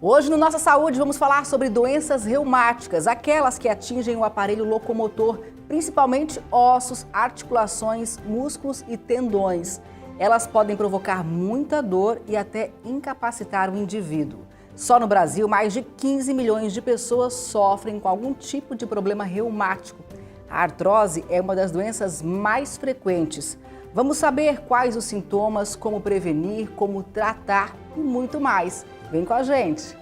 Hoje no Nossa Saúde vamos falar sobre doenças reumáticas, aquelas que atingem o aparelho locomotor, principalmente ossos, articulações, músculos e tendões. Elas podem provocar muita dor e até incapacitar o indivíduo. Só no Brasil, mais de 15 milhões de pessoas sofrem com algum tipo de problema reumático. A artrose é uma das doenças mais frequentes. Vamos saber quais os sintomas, como prevenir, como tratar e muito mais. Vem com a gente!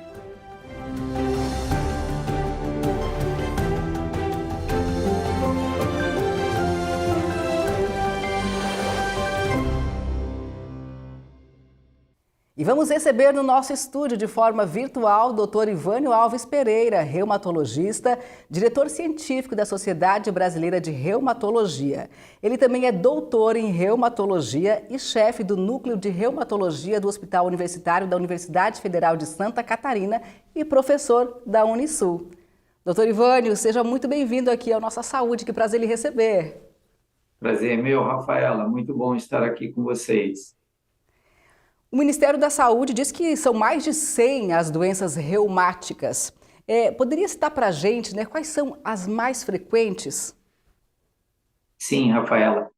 E vamos receber no nosso estúdio de forma virtual o Dr. Ivânio Alves Pereira, reumatologista, diretor científico da Sociedade Brasileira de Reumatologia. Ele também é doutor em reumatologia e chefe do Núcleo de Reumatologia do Hospital Universitário da Universidade Federal de Santa Catarina e professor da Unisul. Dr. Ivânio, seja muito bem-vindo aqui ao Nossa Saúde, que prazer lhe receber. Prazer é meu, Rafaela. Muito bom estar aqui com vocês. O Ministério da Saúde diz que são mais de 100 as doenças reumáticas. Poderia citar para a gente, quais são as mais frequentes? Sim, Rafaela.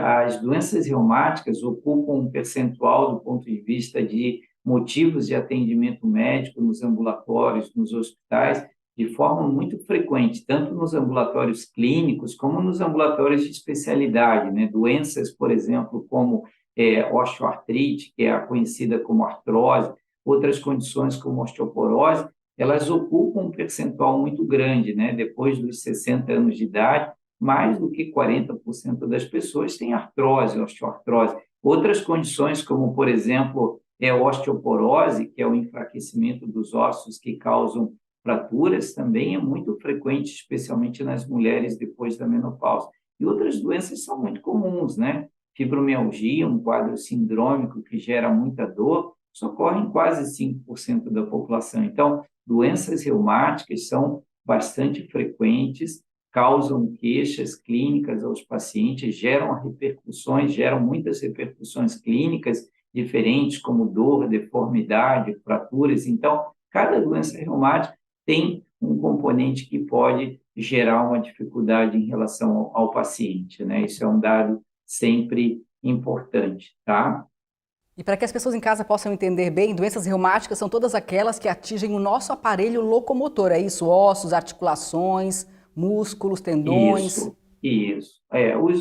As doenças reumáticas ocupam um percentual do ponto de vista de motivos de atendimento médico nos ambulatórios, nos hospitais, de forma muito frequente, tanto nos ambulatórios clínicos como nos ambulatórios de especialidade, né? Doenças, por exemplo, como osteoartrite, que é a conhecida como artrose, outras condições como osteoporose, elas ocupam um percentual muito grande, né? Depois dos 60 anos de idade, mais do que 40% das pessoas têm artrose, osteoartrose. Outras condições, como, por exemplo, osteoporose, que é o enfraquecimento dos ossos que causam fraturas, também é muito frequente, especialmente nas mulheres depois da menopausa. E outras doenças são muito comuns, né? Fibromialgia, um quadro sindrômico que gera muita dor, isso ocorre em quase 5% da população. Então, doenças reumáticas são bastante frequentes, causam queixas clínicas aos pacientes, geram muitas repercussões clínicas diferentes, como dor, deformidade, fraturas. Então, cada doença reumática tem um componente que pode gerar uma dificuldade em relação ao paciente, né? Isso é um dado sempre importante, tá? E para que as pessoas em casa possam entender bem, doenças reumáticas são todas aquelas que atingem o nosso aparelho locomotor, é isso? Ossos, articulações, músculos, tendões. Isso.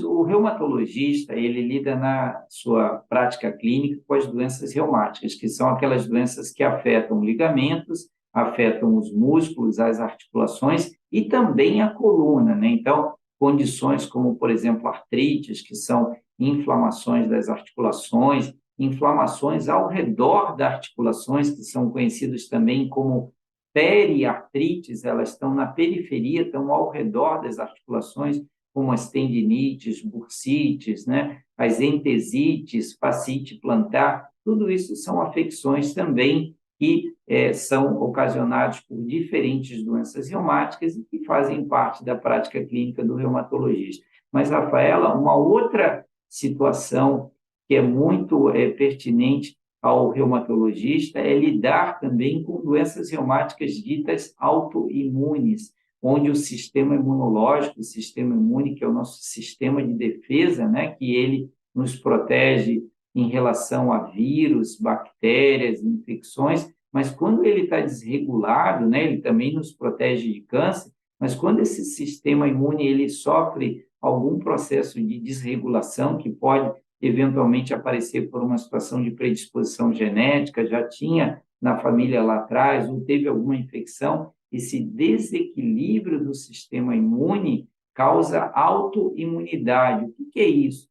O reumatologista, ele lida na sua prática clínica com as doenças reumáticas, que são aquelas doenças que afetam ligamentos, afetam os músculos, as articulações e também a coluna, né? Então, condições como, por exemplo, artrites, que são inflamações das articulações, inflamações ao redor das articulações, que são conhecidas também como periartrites, elas estão na periferia, estão ao redor das articulações, como as tendinites, bursites, né? As entesites, fascite plantar, tudo isso são afecções também que são ocasionadas por diferentes doenças reumáticas e que fazem parte da prática clínica do reumatologista. Mas, Rafaela, uma outra situação que é muito pertinente ao reumatologista é lidar também com doenças reumáticas ditas autoimunes, onde o sistema imunológico, o sistema imune, que é o nosso sistema de defesa, né, que ele nos protege em relação a vírus, bactérias, infecções, mas quando ele está desregulado, né, ele também nos protege de câncer, mas quando esse sistema imune ele sofre algum processo de desregulação que pode eventualmente aparecer por uma situação de predisposição genética, já tinha na família lá atrás, ou teve alguma infecção, esse desequilíbrio do sistema imune causa autoimunidade. O que é isso?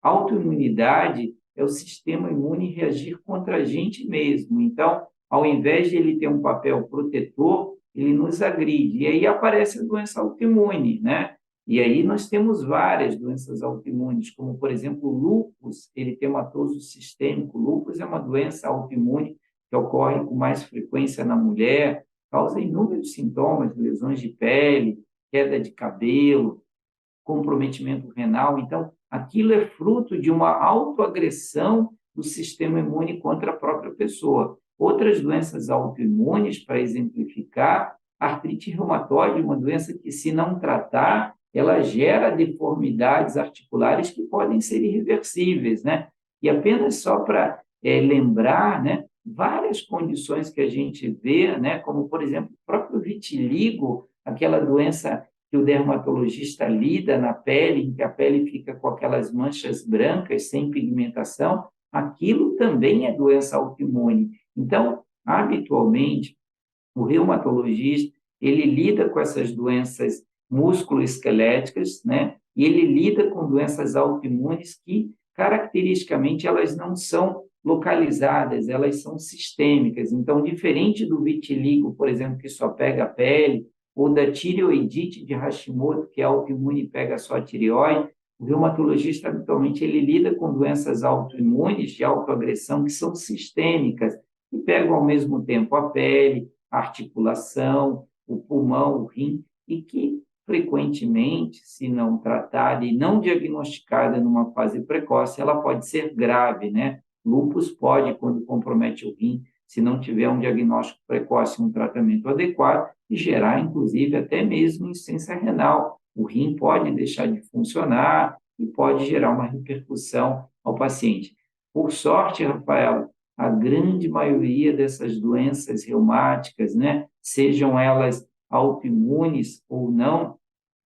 Autoimunidade é o sistema imune reagir contra a gente mesmo. Então, ao invés de ele ter um papel protetor, ele nos agride. E aí aparece a doença autoimune, né? E aí nós temos várias doenças autoimunes, como, por exemplo, o lúpus eritematoso sistêmico. O lúpus é uma doença autoimune que ocorre com mais frequência na mulher, causa inúmeros sintomas, lesões de pele, queda de cabelo, comprometimento renal. Então, aquilo é fruto de uma autoagressão do sistema imune contra a própria pessoa. Outras doenças autoimunes, para exemplificar, artrite reumatoide, uma doença que, se não tratar, ela gera deformidades articulares que podem ser irreversíveis, né? E apenas só para lembrar, né, várias condições que a gente vê, né, como, por exemplo, o próprio vitiligo, aquela doença que o dermatologista lida na pele, em que a pele fica com aquelas manchas brancas, sem pigmentação, aquilo também é doença autoimune. Então, habitualmente, o reumatologista, ele lida com essas doenças musculoesqueléticas, né? E ele lida com doenças autoimunes que, caracteristicamente, elas não são localizadas, elas são sistêmicas. Então, diferente do vitiligo, por exemplo, que só pega a pele, ou da tireoidite de Hashimoto, que é autoimune e pega só a tireoide, o reumatologista, habitualmente, ele lida com doenças autoimunes de autoagressão que são sistêmicas, que pegam ao mesmo tempo a pele, a articulação, o pulmão, o rim, e que, frequentemente, se não tratada e não diagnosticada numa fase precoce, ela pode ser grave, né? Lúpus pode, quando compromete o rim, se não tiver um diagnóstico precoce, um tratamento adequado, e gerar, inclusive, até mesmo insuficiência renal. O rim pode deixar de funcionar e pode gerar uma repercussão ao paciente. Por sorte, Rafael, a grande maioria dessas doenças reumáticas, né, sejam elas autoimunes ou não,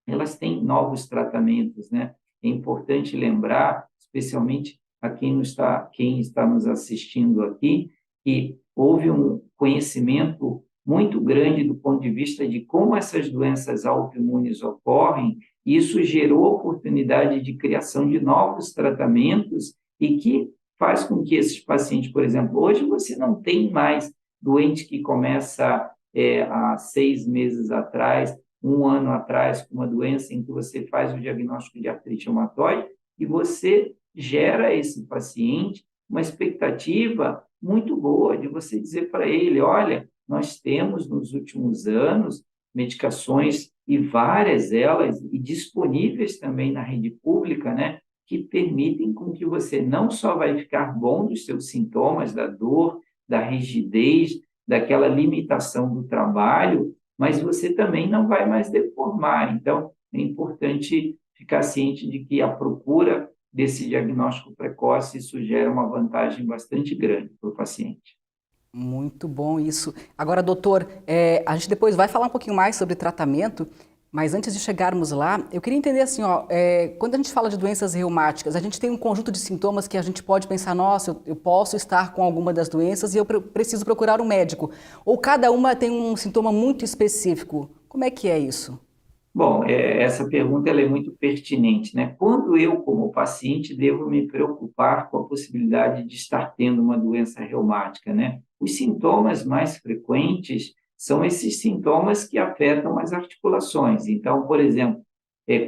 elas têm novos tratamentos, né? É importante lembrar, especialmente a quem está nos assistindo aqui, que houve um conhecimento muito grande do ponto de vista de como essas doenças autoimunes ocorrem, e isso gerou oportunidade de criação de novos tratamentos e que faz com que esses pacientes, por exemplo, hoje você não tem mais doente que começa há 6 meses atrás, um ano atrás, com uma doença em que você faz o diagnóstico de artrite reumatoide e você gera a esse paciente uma expectativa muito boa de você dizer para ele, olha, nós temos nos últimos anos medicações e várias delas e disponíveis também na rede pública, né, que permitem com que você não só vai ficar bom dos seus sintomas, da dor, da rigidez, daquela limitação do trabalho, mas você também não vai mais deformar. Então, é importante ficar ciente de que a procura desse diagnóstico precoce, isso gera uma vantagem bastante grande para o paciente. Muito bom isso. Agora, doutor, a gente depois vai falar um pouquinho mais sobre tratamento, mas antes de chegarmos lá, eu queria entender assim, ó, quando a gente fala de doenças reumáticas, a gente tem um conjunto de sintomas que a gente pode pensar, nossa, eu posso estar com alguma das doenças e eu preciso procurar um médico. Ou cada uma tem um sintoma muito específico. Como é que é isso? Bom, essa pergunta ela é muito pertinente, né? Quando eu, como paciente, devo me preocupar com a possibilidade de estar tendo uma doença reumática, né? Os sintomas mais frequentes são esses sintomas que afetam as articulações. Então, por exemplo,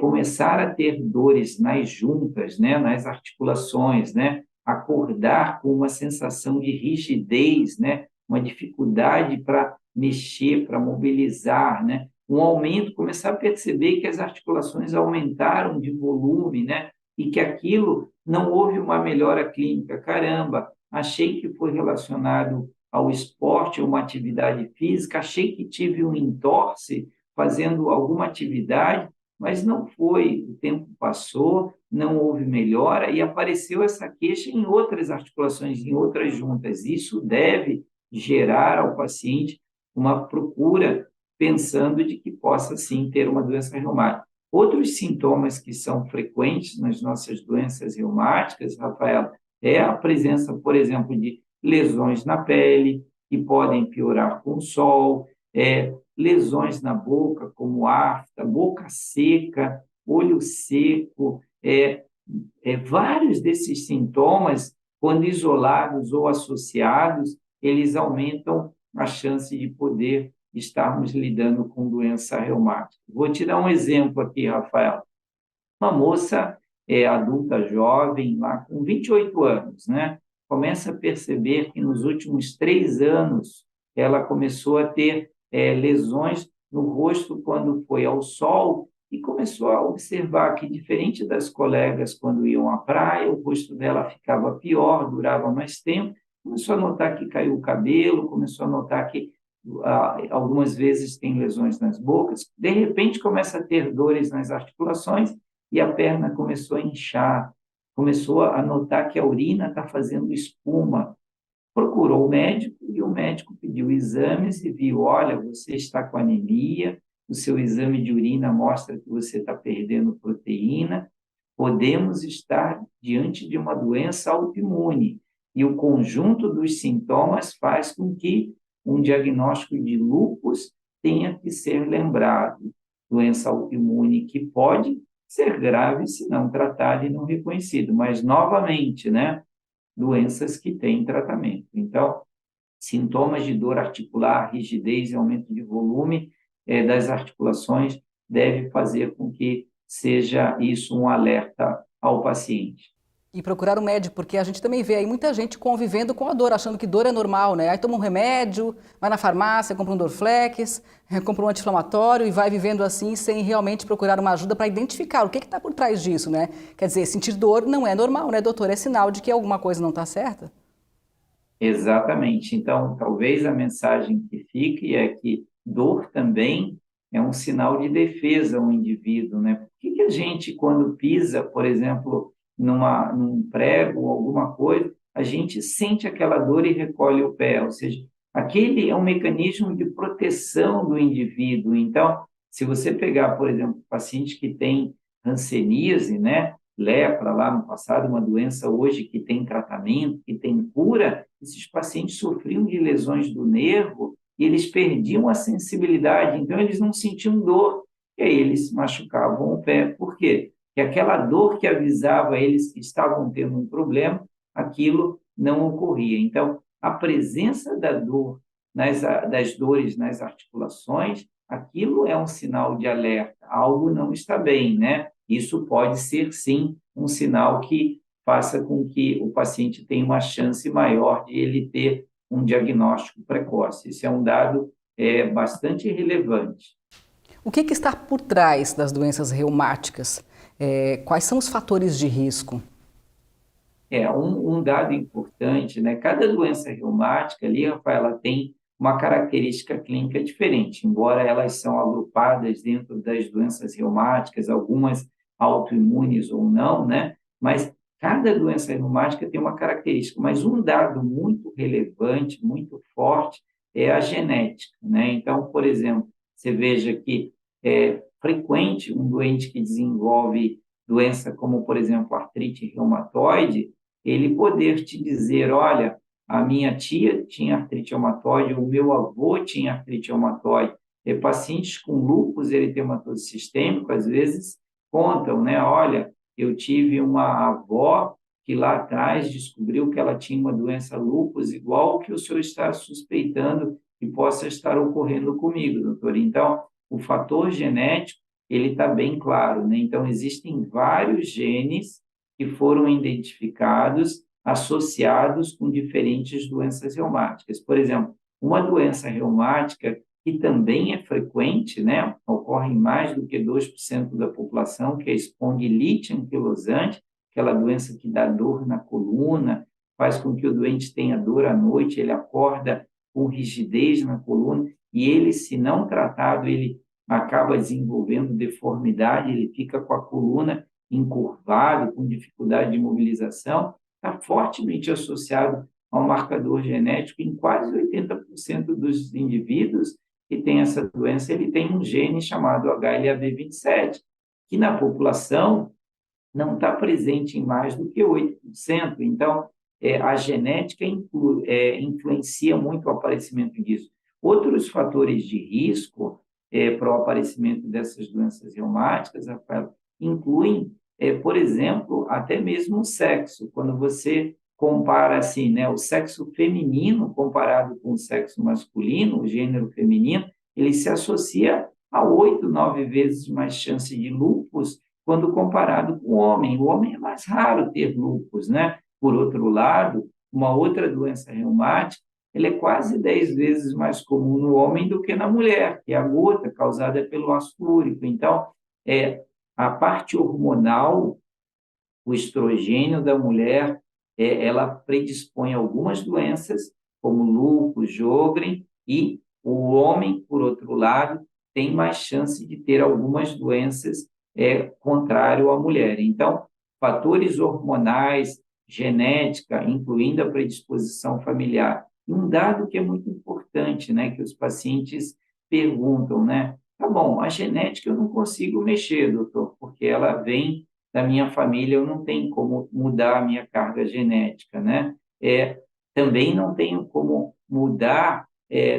começar a ter dores nas juntas, né? Nas articulações, né? Acordar com uma sensação de rigidez, né? Uma dificuldade para mexer, para mobilizar, né? Um aumento, começar a perceber que as articulações aumentaram de volume, né? E que aquilo não houve uma melhora clínica. Caramba, achei que foi relacionado ao esporte, ou uma atividade física, achei que tive um entorse fazendo alguma atividade, mas não foi. O tempo passou, não houve melhora e apareceu essa queixa em outras articulações, em outras juntas. Isso deve gerar ao paciente uma procura pensando de que possa, sim, ter uma doença reumática. Outros sintomas que são frequentes nas nossas doenças reumáticas, Rafael, é a presença, por exemplo, de lesões na pele, que podem piorar com o sol, lesões na boca, como afta, boca seca, olho seco, vários desses sintomas, quando isolados ou associados, eles aumentam a chance de poder estarmos lidando com doença reumática. Vou te dar um exemplo aqui, Rafael. Uma moça adulta jovem, lá com 28 anos, né? Começa a perceber que nos últimos 3 anos ela começou a ter lesões no rosto quando foi ao sol e começou a observar que, diferente das colegas quando iam à praia, o rosto dela ficava pior, durava mais tempo, começou a notar que caiu o cabelo, começou a notar que algumas vezes tem lesões nas bocas, de repente começa a ter dores nas articulações e a perna começou a inchar, começou a notar que a urina está fazendo espuma. Procurou o médico e o médico pediu exames e viu, olha, você está com anemia, o seu exame de urina mostra que você está perdendo proteína, podemos estar diante de uma doença autoimune. E o conjunto dos sintomas faz com que um diagnóstico de lúpus tenha que ser lembrado. Doença autoimune que pode ser grave se não tratada e não reconhecida, mas, novamente, né, doenças que têm tratamento. Então, sintomas de dor articular, rigidez e aumento de volume das articulações deve fazer com que seja isso um alerta ao paciente. E procurar um médico, porque a gente também vê aí muita gente convivendo com a dor, achando que dor é normal, né? Aí toma um remédio, vai na farmácia, compra um Dorflex, compra um anti-inflamatório e vai vivendo assim sem realmente procurar uma ajuda para identificar o que está por trás disso, né? Quer dizer, sentir dor não é normal, né, doutor? É sinal de que alguma coisa não está certa? Exatamente. Então, talvez a mensagem que fique é que dor também é um sinal de defesa ao indivíduo, né? Por que a gente, quando pisa, por exemplo, num prego ou alguma coisa, a gente sente aquela dor e recolhe o pé? Ou seja, aquele é um mecanismo de proteção do indivíduo. Então, se você pegar, por exemplo, paciente que tem hanseníase, né? Lepra lá no passado, uma doença hoje que tem tratamento, que tem cura, esses pacientes sofriam de lesões do nervo e eles perdiam a sensibilidade, então eles não sentiam dor, e aí eles machucavam o pé. Por quê? Porque aquela dor que avisava eles que estavam tendo um problema, aquilo não ocorria. Então, a presença da dor, das dores nas articulações, aquilo é um sinal de alerta, algo não está bem, né? Isso pode ser, sim, um sinal que faça com que o paciente tenha uma chance maior de ele ter um diagnóstico precoce. Isso é um dado bastante relevante. O que está por trás das doenças reumáticas? Quais são os fatores de risco? Um dado importante, né? Cada doença reumática ali, Rafael, ela tem uma característica clínica diferente, embora elas são agrupadas dentro das doenças reumáticas, algumas autoimunes ou não, né? Mas cada doença reumática tem uma característica, mas um dado muito relevante, muito forte, é a genética, né? Então, por exemplo, você veja que é frequente um doente que desenvolve doença como, por exemplo, artrite reumatoide, ele poder te dizer, olha, a minha tia tinha artrite reumatoide, o meu avô tinha artrite reumatoide. Pacientes com lúpus eritematoso sistêmico, às vezes, contam, né? Olha, eu tive uma avó que lá atrás descobriu que ela tinha uma doença lúpus igual ao que o senhor está suspeitando que possa estar ocorrendo comigo, doutor. Então, o fator genético, ele está bem claro, né? Então, existem vários genes que foram identificados, associados com diferentes doenças reumáticas. Por exemplo, uma doença reumática que também é frequente, né, ocorre em mais do que 2% da população, que é a espondilite anquilosante, aquela doença que dá dor na coluna, faz com que o doente tenha dor à noite, ele acorda com rigidez na coluna, e ele, se não tratado, ele acaba desenvolvendo deformidade, ele fica com a coluna encurvado, com dificuldade de mobilização, está fortemente associado ao marcador genético. Em quase 80% dos indivíduos que têm essa doença, ele tem um gene chamado HLA-B27, que na população não está presente em mais do que 8%. Então, a genética influencia muito o aparecimento disso. Outros fatores de risco para o aparecimento dessas doenças reumáticas, Rafael, incluem, por exemplo, até mesmo o sexo. Quando você compara assim, né, o sexo feminino comparado com o sexo masculino, o gênero feminino, ele se associa a 8, 9 vezes mais chance de lúpus quando comparado com o homem. O homem é mais raro ter lúpus, né? Por outro lado, uma outra doença reumática, ele é quase 10 vezes mais comum no homem do que na mulher, que é a gota causada pelo ácido úrico. Então, a parte hormonal, o estrogênio da mulher ela predispõe a algumas doenças, como lúpus, Sjögren, e o homem, por outro lado, tem mais chance de ter algumas doenças contrário à mulher. Então, fatores hormonais, genética, incluindo a predisposição familiar. E um dado que é muito importante, né, que os pacientes perguntam, né? Tá bom, a genética eu não consigo mexer, doutor, porque ela vem da minha família, eu não tenho como mudar a minha carga genética, né? Também não tenho como mudar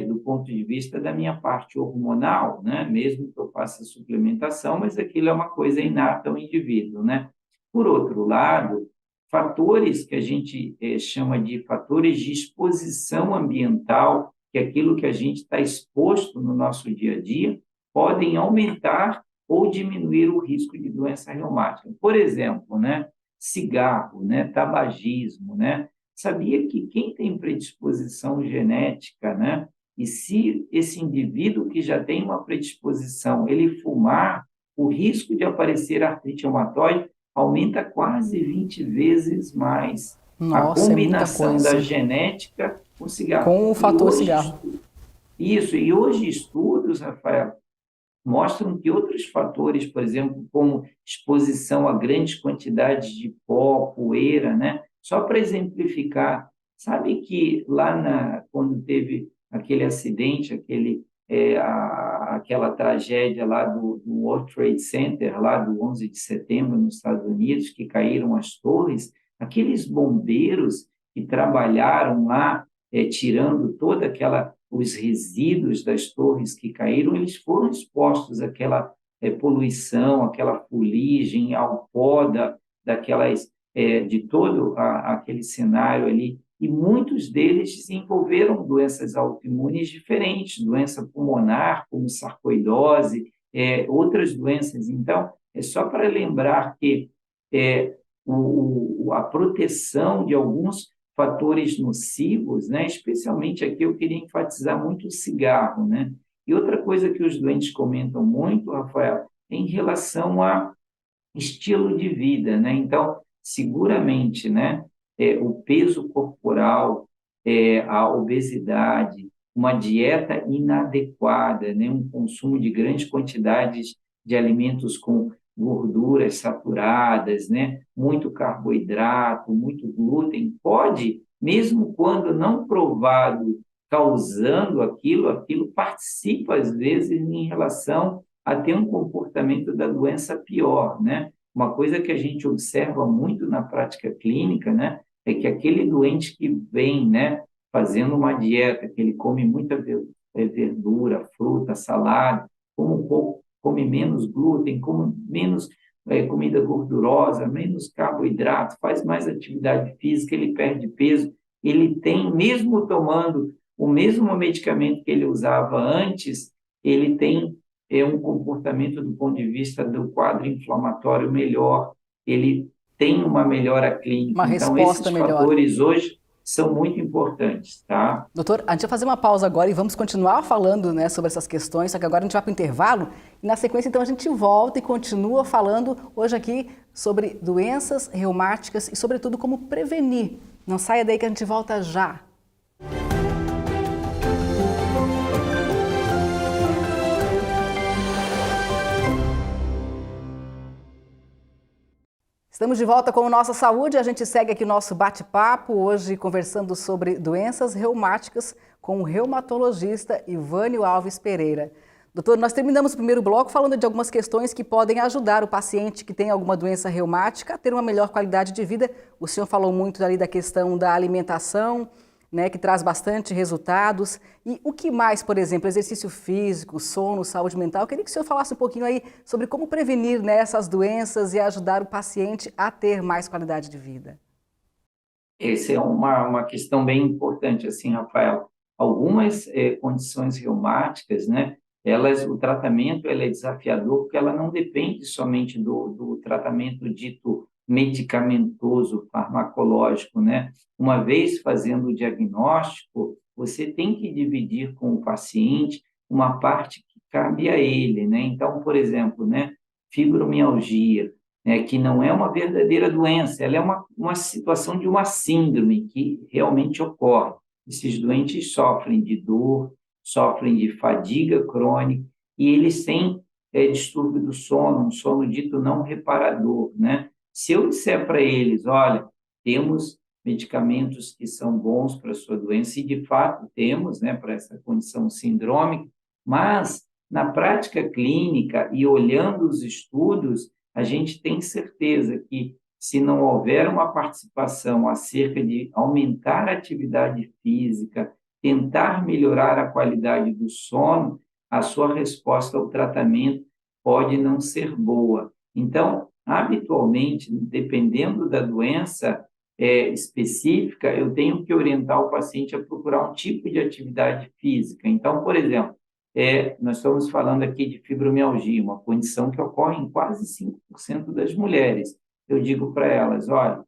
do ponto de vista da minha parte hormonal, né? Mesmo que eu faça suplementação, mas aquilo é uma coisa inata ao indivíduo, né? Por outro lado, fatores que a gente chama de fatores de exposição ambiental, que é aquilo que a gente está exposto no nosso dia a dia, podem aumentar ou diminuir o risco de doença reumática. Por exemplo, né, cigarro, né, tabagismo, né? Sabia que quem tem predisposição genética, né, e se esse indivíduo que já tem uma predisposição, ele fumar, o risco de aparecer artrite reumatoide aumenta quase 20 vezes mais. A Nossa, é muita combinação da coisa. genética com o cigarro. Com o E fator hoje, cigarro. e hoje estudos, Rafael, mostram que outros fatores, por exemplo, como exposição a grandes quantidades de pó, poeira, né? Só para exemplificar, sabe que quando teve aquele acidente, aquela tragédia lá do World Trade Center, lá do 11 de setembro, nos Estados Unidos, que caíram as torres, aqueles bombeiros que trabalharam lá, tirando toda aquela os resíduos das torres que caíram, eles foram expostos àquela poluição, àquela fuligem, ao pó de todo aquele cenário ali. E muitos deles desenvolveram doenças autoimunes diferentes, doença pulmonar, como sarcoidose, outras doenças. Então, é só para lembrar que a proteção de alguns fatores nocivos, né? Especialmente aqui eu queria enfatizar muito o cigarro, né? E outra coisa que os doentes comentam muito, Rafael, é em relação a estilo de vida, né? Então, seguramente, né? O peso corporal, a obesidade, uma dieta inadequada, né? Um consumo de grandes quantidades de alimentos com gorduras saturadas, né? Muito carboidrato, muito glúten, pode, mesmo quando não provado, causando aquilo participa, às vezes, em relação a ter um comportamento da doença pior, né? Uma coisa que a gente observa muito na prática clínica, né, é que aquele doente que vem, né, fazendo uma dieta, que ele come muita verdura, fruta, salada, come menos glúten, come menos comida gordurosa, menos carboidrato, faz mais atividade física, ele perde peso, ele tem, mesmo tomando o mesmo medicamento que ele usava antes, ele tem um comportamento do ponto de vista do quadro inflamatório melhor, ele tem uma melhora clínica. Uma Então, resposta esses melhor. fatores hoje são muito importantes, tá? Doutor, a gente vai fazer uma pausa agora e vamos continuar falando, né, sobre essas questões, só que agora a gente vai para o intervalo e na sequência então a gente volta e continua falando hoje aqui sobre doenças reumáticas e sobretudo como prevenir. Não saia daí que a gente volta já. Estamos de volta com o Nossa Saúde, a gente segue aqui o nosso bate-papo, hoje conversando sobre doenças reumáticas com o reumatologista Ivânio Alves Pereira. Doutor, nós terminamos o primeiro bloco falando de algumas questões que podem ajudar o paciente que tem alguma doença reumática a ter uma melhor qualidade de vida. O senhor falou muito ali da questão da alimentação, né, que traz bastante resultados. E o que mais, por exemplo, exercício físico, sono, saúde mental? Eu queria que o senhor falasse um pouquinho aí sobre como prevenir, né, essas doenças e ajudar o paciente a ter mais qualidade de vida. Essa é uma questão bem importante, assim, Rafael. Algumas condições reumáticas, né, o tratamento é desafiador porque ela não depende somente do tratamento dito medicamentoso, farmacológico, né? Uma vez fazendo o diagnóstico, você tem que dividir com o paciente uma parte que cabe a ele, né? Então, por exemplo, né, fibromialgia, né, que não é uma verdadeira doença, ela é uma situação de uma síndrome que realmente ocorre. Esses doentes sofrem de dor, sofrem de fadiga crônica e eles têm distúrbio do sono, um sono dito não reparador, né? Se eu disser para eles, olha, temos medicamentos que são bons para a sua doença, e de fato temos, né, para essa condição sindrômica, mas na prática clínica e olhando os estudos, a gente tem certeza que se não houver uma participação acerca de aumentar a atividade física, tentar melhorar a qualidade do sono, a sua resposta ao tratamento pode não ser boa. Então, habitualmente, dependendo da doença específica, eu tenho que orientar o paciente a procurar um tipo de atividade física. Então, por exemplo, nós estamos falando aqui de fibromialgia, uma condição que ocorre em quase 5% das mulheres. Eu digo para elas, olha,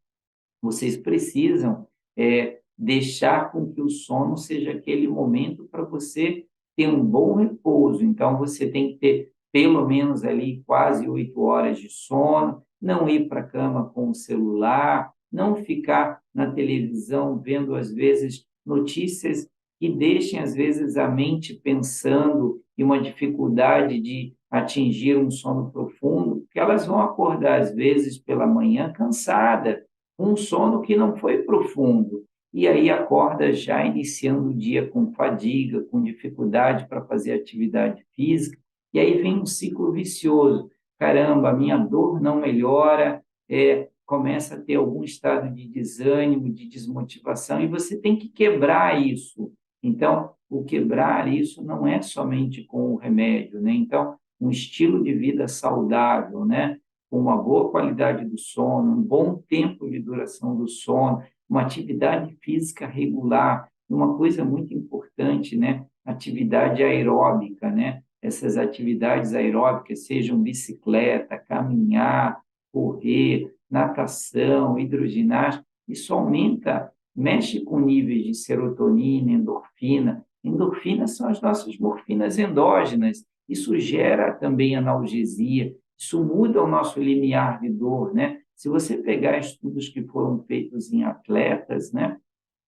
vocês precisam deixar com que o sono seja aquele momento para você ter um bom repouso. Então, você tem que ter pelo menos ali quase 8 horas de sono, não ir para a cama com o celular, não ficar na televisão vendo, às vezes, notícias que deixem, às vezes, a mente pensando e uma dificuldade de atingir um sono profundo, porque elas vão acordar, às vezes, pela manhã cansada, um sono que não foi profundo, e aí acorda já iniciando o dia com fadiga, com dificuldade para fazer atividade física, e aí vem um ciclo vicioso. Caramba, a minha dor não melhora, começa a ter algum estado de desânimo, de desmotivação, e você tem que quebrar isso. Então, o quebrar isso não é somente com o remédio, né? Então, um estilo de vida saudável, né? Com uma boa qualidade do sono, um bom tempo de duração do sono, uma atividade física regular, uma coisa muito importante, né? Atividade aeróbica, né? Essas atividades aeróbicas, sejam bicicleta, caminhar, correr, natação, hidroginástica, isso aumenta, mexe com níveis de serotonina, endorfina. Endorfinas são as nossas morfinas endógenas. Isso gera também analgesia, isso muda o nosso limiar de dor, né? Se você pegar estudos que foram feitos em atletas, né,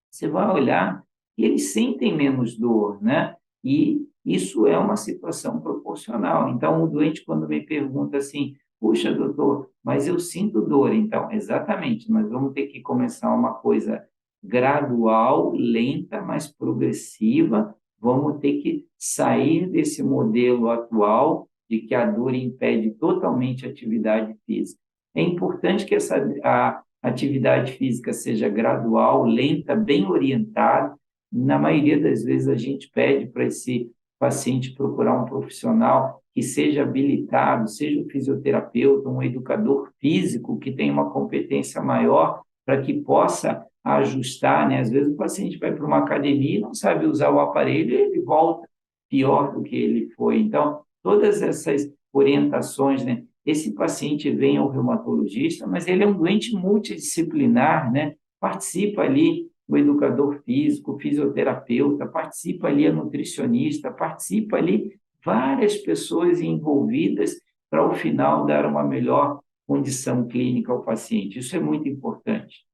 você vai olhar e eles sentem menos dor, né? E isso é uma situação proporcional. Então, o doente, quando me pergunta assim, puxa, doutor, mas eu sinto dor. Então, exatamente, nós vamos ter que começar uma coisa gradual, lenta, mas progressiva. Vamos ter que sair desse modelo atual de que a dor impede totalmente a atividade física. É importante que a atividade física seja gradual, lenta, bem orientada. Na maioria das vezes, a gente pede para esse paciente procurar um profissional que seja habilitado, seja um fisioterapeuta, um educador físico, que tenha uma competência maior para que possa ajustar, né? Às vezes o paciente vai para uma academia e não sabe usar o aparelho e ele volta pior do que ele foi. Então, todas essas orientações, né? Esse paciente vem ao reumatologista, mas ele é um doente multidisciplinar, né? Participa ali o educador físico, o fisioterapeuta, participa ali a nutricionista, participa ali várias pessoas envolvidas para, ao final, dar uma melhor condição clínica ao paciente. Isso é muito importante.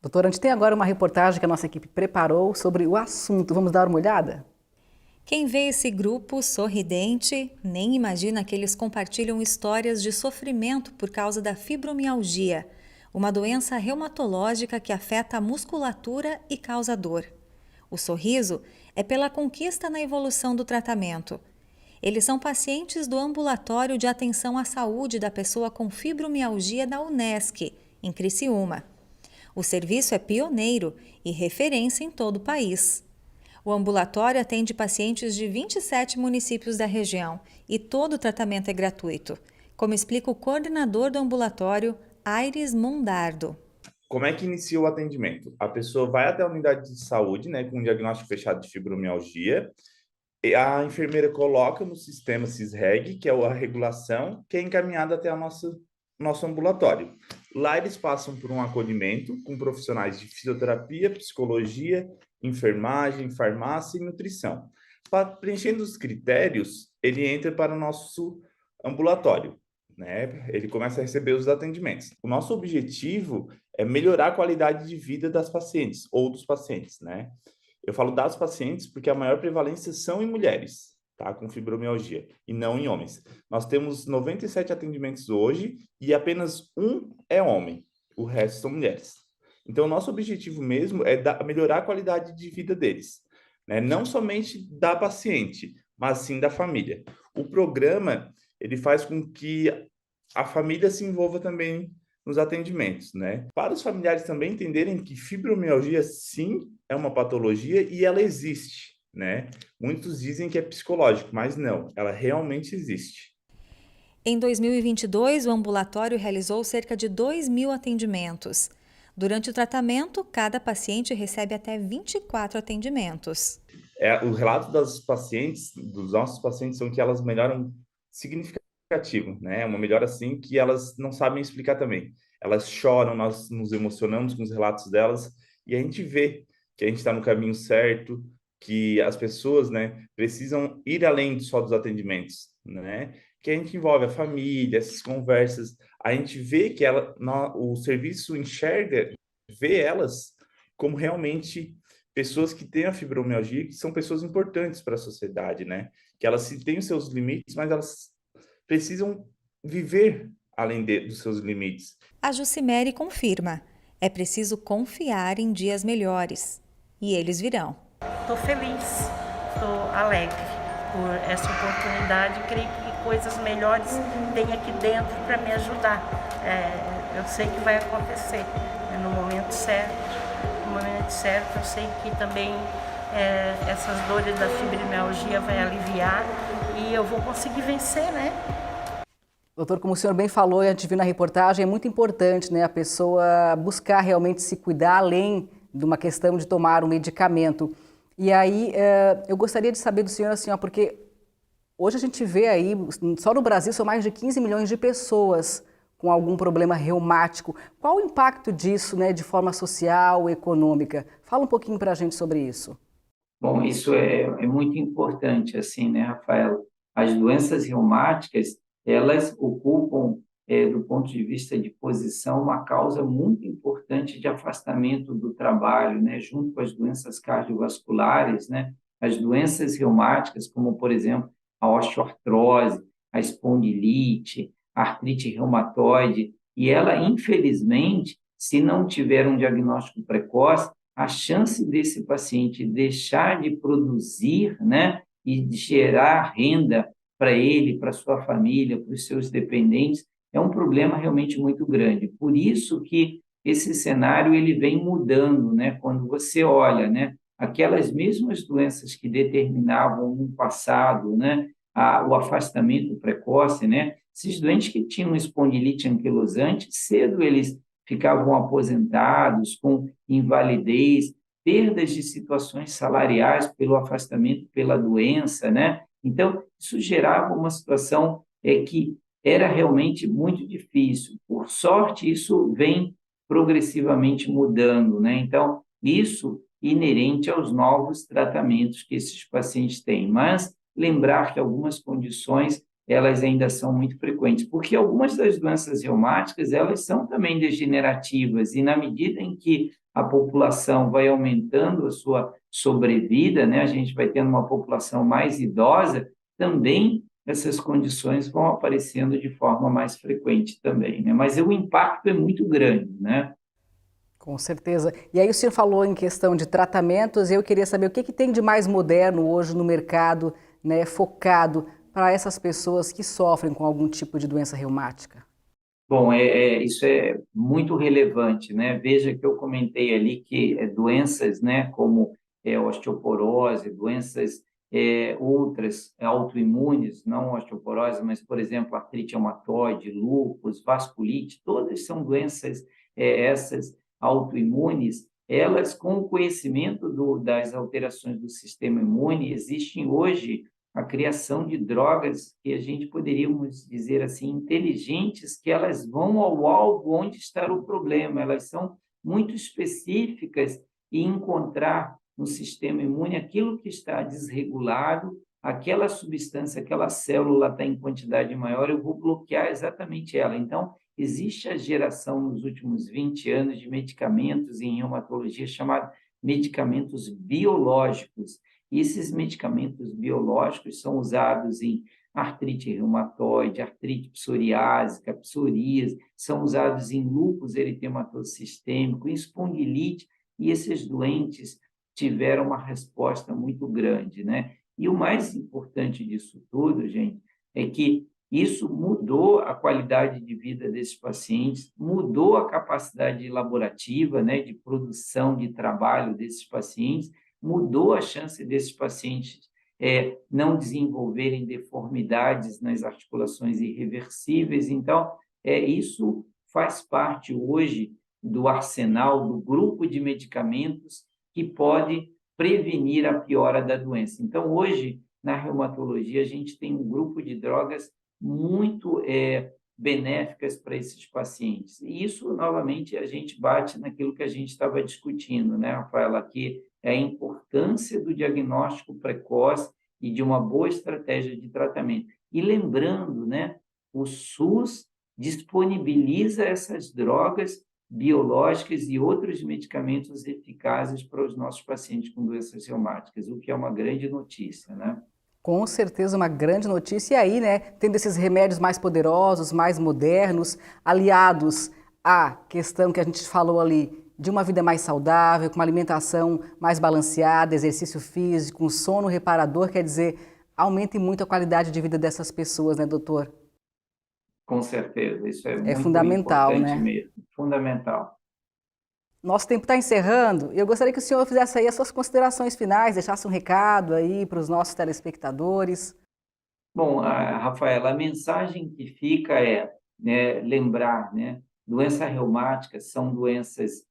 Doutora, a gente tem agora uma reportagem que a nossa equipe preparou sobre o assunto. Vamos dar uma olhada? Quem vê esse grupo sorridente nem imagina que eles compartilham histórias de sofrimento por causa da fibromialgia, uma doença reumatológica que afeta a musculatura e causa dor. O sorriso é pela conquista na evolução do tratamento. Eles são pacientes do Ambulatório de Atenção à Saúde da Pessoa com Fibromialgia da Unesc, em Criciúma. O serviço é pioneiro e referência em todo o país. O ambulatório atende pacientes de 27 municípios da região e todo o tratamento é gratuito, como explica o coordenador do ambulatório, Aires Mondardo. Como é que inicia o atendimento? A pessoa vai até a unidade de saúde, né, com um diagnóstico fechado de fibromialgia, e a enfermeira coloca no sistema CISREG, que é a regulação, que é encaminhada até o nosso ambulatório. Lá eles passam por um acolhimento com profissionais de fisioterapia, psicologia, enfermagem, farmácia e nutrição. Preenchendo os critérios, ele entra para o nosso ambulatório. né, ele começa a receber os atendimentos. O nosso objetivo é melhorar a qualidade de vida das pacientes ou dos pacientes, né? Eu falo das pacientes porque a maior prevalência são em mulheres, tá, com fibromialgia, e não em homens. Nós temos 97 atendimentos hoje e apenas um é homem, o resto são mulheres. Então, o nosso objetivo mesmo é melhorar a qualidade de vida deles, né? Não somente da paciente, mas sim da família. O programa, ele faz com que a família se envolva também nos atendimentos, né? Para os familiares também entenderem que fibromialgia, sim, é uma patologia e ela existe, né? Muitos dizem que é psicológico, mas não, ela realmente existe. Em 2022, o ambulatório realizou cerca de 2.000 atendimentos. Durante o tratamento, cada paciente recebe até 24 atendimentos. O relato das pacientes, dos nossos pacientes, são que elas melhoram significativo, né? Uma melhora assim que elas não sabem explicar também. Elas choram, nós nos emocionamos com os relatos delas e a gente vê que a gente está no caminho certo, que as pessoas, né, precisam ir além só dos atendimentos, né? Que a gente envolve a família, essas conversas, a gente vê que o serviço enxerga, vê elas como realmente pessoas que têm a fibromialgia, que são pessoas importantes para a sociedade, né? Que elas têm os seus limites, mas elas precisam viver além dos seus limites. A Jucimere confirma: é preciso confiar em dias melhores. E eles virão. Estou feliz, estou alegre por essa oportunidade. Creio que coisas melhores tem aqui dentro para me ajudar. Eu sei que vai acontecer no momento certo. No momento certo, eu sei que também essas dores da fibromialgia vai aliviar e eu vou conseguir vencer, né? Doutor, como o senhor bem falou e a gente viu na reportagem, é muito importante, né, a pessoa buscar realmente se cuidar além de uma questão de tomar um medicamento. E aí, eu gostaria de saber do senhor, assim, ó, porque hoje a gente vê aí, só no Brasil, são mais de 15 milhões de pessoas com algum problema reumático. Qual o impacto disso, né, de forma social, econômica? Fala um pouquinho para a gente sobre isso. Bom, isso é muito importante, assim, né, Rafaela? As doenças reumáticas, elas ocupam, do ponto de vista de posição, uma causa muito importante de afastamento do trabalho, né, junto com as doenças cardiovasculares, né, as doenças reumáticas, como, por exemplo, a osteoartrose, a espondilite, a artrite reumatoide, e ela, infelizmente, se não tiver um diagnóstico precoce, a chance desse paciente deixar de produzir, né, e de gerar renda para ele, para sua família, para os seus dependentes, é um problema realmente muito grande. Por isso que esse cenário ele vem mudando, né? Quando você olha, né, aquelas mesmas doenças que determinavam no passado, né, o afastamento precoce, né? Esses doentes que tinham espondilite anquilosante, cedo eles ficavam aposentados, com invalidez, perdas de situações salariais pelo afastamento pela doença, né? Então, isso gerava uma situação que era realmente muito difícil. Por sorte, isso vem progressivamente mudando, né? Então, isso inerente aos novos tratamentos que esses pacientes têm. Mas lembrar que algumas condições elas ainda são muito frequentes, porque algumas das doenças reumáticas, elas são também degenerativas, e na medida em que a população vai aumentando a sua sobrevida, né, a gente vai tendo uma população mais idosa, também essas condições vão aparecendo de forma mais frequente também, né? Mas o impacto é muito grande, né? Com certeza. E aí o senhor falou em questão de tratamentos, e eu queria saber o que tem de mais moderno hoje no mercado, né, focado para essas pessoas que sofrem com algum tipo de doença reumática? Bom, isso é muito relevante, né? Veja que eu comentei ali que doenças, né, como osteoporose, doenças outras autoimunes, não osteoporose, mas, por exemplo, artrite reumatoide, lúpus, vasculite, todas são doenças essas autoimunes, elas, com o conhecimento das alterações do sistema imune, existem hoje a criação de drogas que a gente poderíamos dizer assim, inteligentes, que elas vão ao alvo onde está o problema, elas são muito específicas e encontrar no sistema imune aquilo que está desregulado aquela substância, aquela célula está em quantidade maior, eu vou bloquear exatamente ela. Então, existe a geração nos últimos 20 anos de medicamentos em reumatologia chamados medicamentos biológicos. E esses medicamentos biológicos são usados em artrite reumatoide, artrite psoriásica, psoríase, são usados em lúpus eritematoso sistêmico, em espondilite, e esses doentes tiveram uma resposta muito grande, né? E o mais importante disso tudo, gente, é que isso mudou a qualidade de vida desses pacientes, mudou a capacidade laborativa, né, de produção de trabalho desses pacientes, mudou a chance desses pacientes não desenvolverem deformidades nas articulações irreversíveis. Então, isso faz parte hoje do arsenal, do grupo de medicamentos que pode prevenir a piora da doença. Então, hoje, na reumatologia, a gente tem um grupo de drogas muito benéficas para esses pacientes. E isso, novamente, a gente bate naquilo que a gente estava discutindo, né, Rafaela, aqui, é a importância do diagnóstico precoce e de uma boa estratégia de tratamento. E lembrando, né, o SUS disponibiliza essas drogas biológicas e outros medicamentos eficazes para os nossos pacientes com doenças reumáticas, o que é uma grande notícia, né? Com certeza uma grande notícia. E aí, né, tendo esses remédios mais poderosos, mais modernos, aliados à questão que a gente falou ali, de uma vida mais saudável, com uma alimentação mais balanceada, exercício físico, um sono reparador, quer dizer, aumente muito a qualidade de vida dessas pessoas, né, doutor? Com certeza, isso é muito fundamental, importante, né? mesmo, fundamental. Nosso tempo está encerrando. Eu gostaria que o senhor fizesse aí as suas considerações finais, deixasse um recado aí para os nossos telespectadores. Bom, Rafaela, a mensagem que fica é, né, lembrar, né, doenças reumáticas são doenças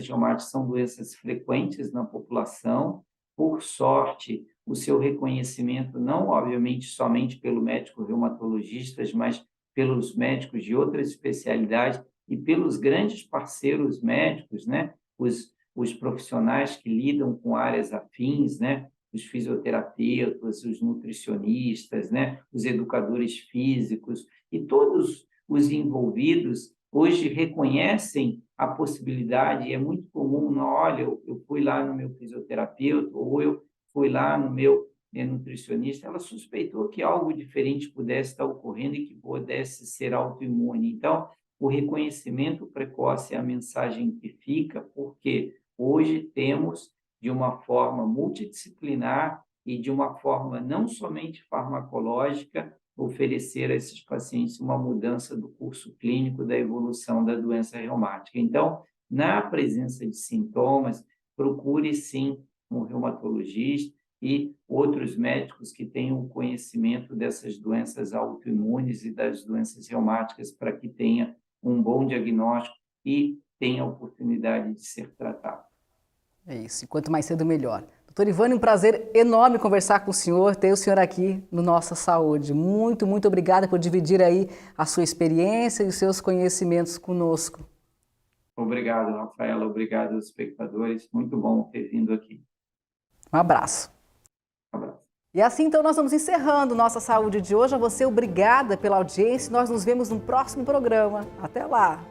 reumáticas são doenças frequentes na população. Por sorte, o seu reconhecimento, não obviamente somente pelo médico reumatologista, mas pelos médicos de outras especialidades e pelos grandes parceiros médicos, né, os profissionais que lidam com áreas afins, né, os fisioterapeutas, os nutricionistas, né, os educadores físicos e todos os envolvidos hoje reconhecem a possibilidade, e é muito comum, não, olha, eu fui lá no meu fisioterapeuta ou eu fui lá no meu nutricionista, ela suspeitou que algo diferente pudesse estar ocorrendo e que pudesse ser autoimune. Então, o reconhecimento precoce é a mensagem que fica, porque hoje temos, de uma forma multidisciplinar e de uma forma não somente farmacológica, oferecer a esses pacientes uma mudança do curso clínico da evolução da doença reumática. Então, na presença de sintomas, procure sim um reumatologista e outros médicos que tenham conhecimento dessas doenças autoimunes e das doenças reumáticas para que tenha um bom diagnóstico e tenha a oportunidade de ser tratado. É isso, e quanto mais cedo, melhor. Doutor Ivânio, um prazer enorme conversar com o senhor, ter o senhor aqui no Nossa Saúde. Muito, muito obrigada por dividir aí a sua experiência e os seus conhecimentos conosco. Obrigado, Rafaela. Obrigado aos espectadores. Muito bom ter vindo aqui. Um abraço. Um abraço. E assim, então, nós vamos encerrando Nossa Saúde de hoje. A você, obrigada pela audiência. Nós nos vemos no próximo programa. Até lá!